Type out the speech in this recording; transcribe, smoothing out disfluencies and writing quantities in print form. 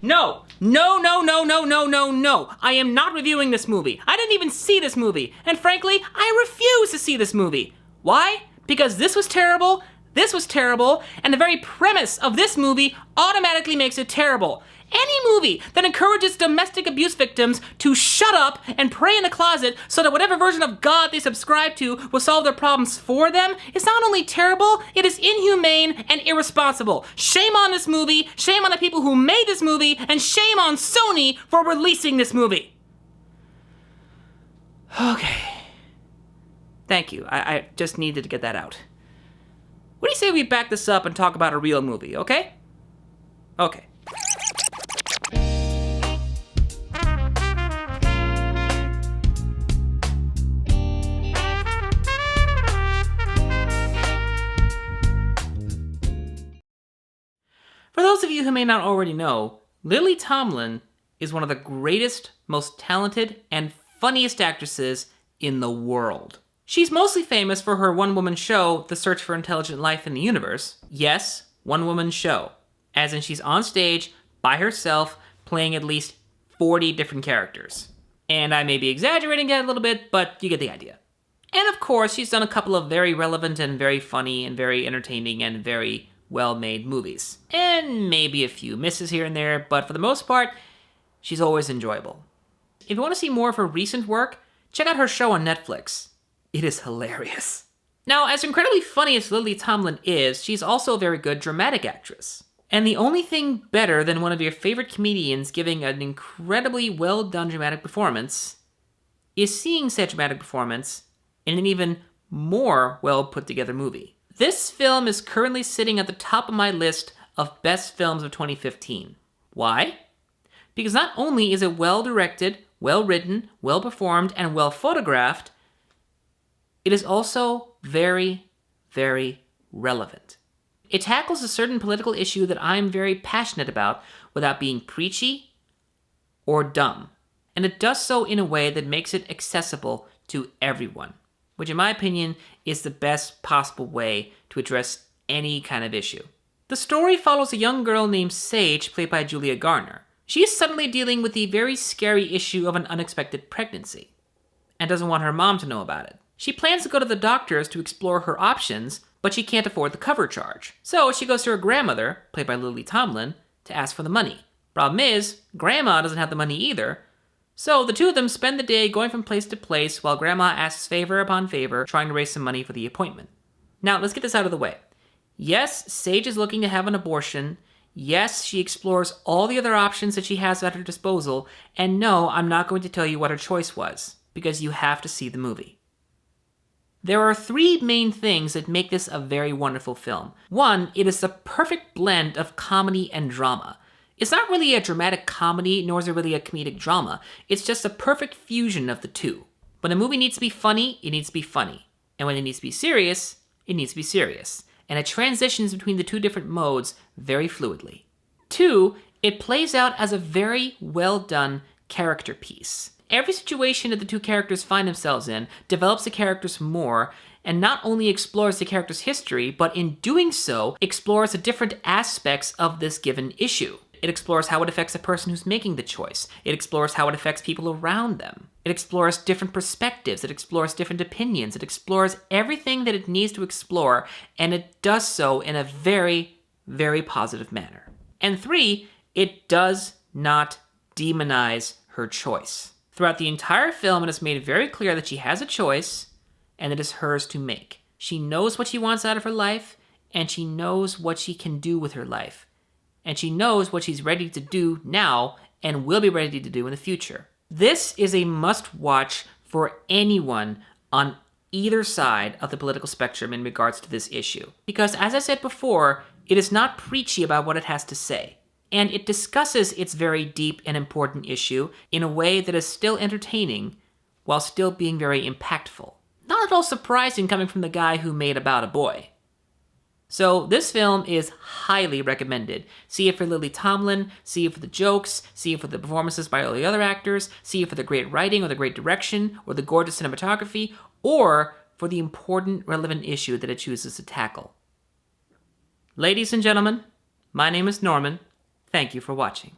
No! No, no, no, no, no, no, no! I am not reviewing this movie. I didn't even see this movie. And frankly, I refuse to see this movie. Why? Because this was terrible, and the very premise of this movie automatically makes it terrible. Any movie that encourages domestic abuse victims to shut up and pray in a closet so that whatever version of God they subscribe to will solve their problems for them is not only terrible, it is inhumane and irresponsible. Shame on this movie, shame on the people who made this movie, and shame on Sony for releasing this movie. Okay. Thank you. I just needed to get that out. What do you say we back this up and talk about a real movie, okay? Okay. For those of you who may not already know, Lily Tomlin is one of the greatest, most talented, and funniest actresses in the world. She's mostly famous for her one-woman show, The Search for Intelligent Life in the Universe. Yes, one-woman show. As in she's on stage, by herself, playing at least 40 different characters. And I may be exaggerating that a little bit, but you get the idea. And of course, she's done a couple of very relevant and very funny and very entertaining and very well-made movies. And maybe a few misses here and there, but for the most part, she's always enjoyable. If you want to see more of her recent work, check out her show on Netflix. It is hilarious. Now, as incredibly funny as Lily Tomlin is, she's also a very good dramatic actress. And the only thing better than one of your favorite comedians giving an incredibly well-done dramatic performance is seeing said dramatic performance in an even more well-put-together movie. This film is currently sitting at the top of my list of best films of 2015. Why? Because not only is it well-directed, well-written, well-performed, and well-photographed, it is also very, very relevant. It tackles a certain political issue that I'm very passionate about without being preachy or dumb. And it does so in a way that makes it accessible to everyone, which in my opinion is the best possible way to address any kind of issue. The story follows a young girl named Sage, played by Julia Garner. She is suddenly dealing with the very scary issue of an unexpected pregnancy, and doesn't want her mom to know about it. She plans to go to the doctors to explore her options, but she can't afford the cover charge. So she goes to her grandmother, played by Lily Tomlin, to ask for the money. Problem is, Grandma doesn't have the money either, so the two of them spend the day going from place to place while Grandma asks favor upon favor, trying to raise some money for the appointment. Now, let's get this out of the way. Yes, Sage is looking to have an abortion. Yes, she explores all the other options that she has at her disposal. And no, I'm not going to tell you what her choice was, because you have to see the movie. There are three main things that make this a very wonderful film. One, it is the perfect blend of comedy and drama. It's not really a dramatic comedy, nor is it really a comedic drama. It's just a perfect fusion of the two. When a movie needs to be funny, it needs to be funny. And when it needs to be serious, it needs to be serious. And it transitions between the two different modes very fluidly. Two, it plays out as a very well-done character piece. Every situation that the two characters find themselves in develops the characters more, and not only explores the character's history, but in doing so, explores the different aspects of this given issue. It explores how it affects the person who's making the choice. It explores how it affects people around them. It explores different perspectives. It explores different opinions. It explores everything that it needs to explore, and it does so in a very, very positive manner. And three, it does not demonize her choice. Throughout the entire film, it is made very clear that she has a choice, and it is hers to make. She knows what she wants out of her life, and she knows what she can do with her life. And she knows what she's ready to do now and will be ready to do in the future. This is a must-watch for anyone on either side of the political spectrum in regards to this issue. Because as I said before, it is not preachy about what it has to say. And it discusses its very deep and important issue in a way that is still entertaining while still being very impactful. Not at all surprising coming from the guy who made About a Boy. So this film is highly recommended. See it for Lily Tomlin, see it for the jokes, see it for the performances by all the other actors, see it for the great writing or the great direction or the gorgeous cinematography, or for the important, relevant issue that it chooses to tackle. Ladies and gentlemen, my name is Norman. Thank you for watching.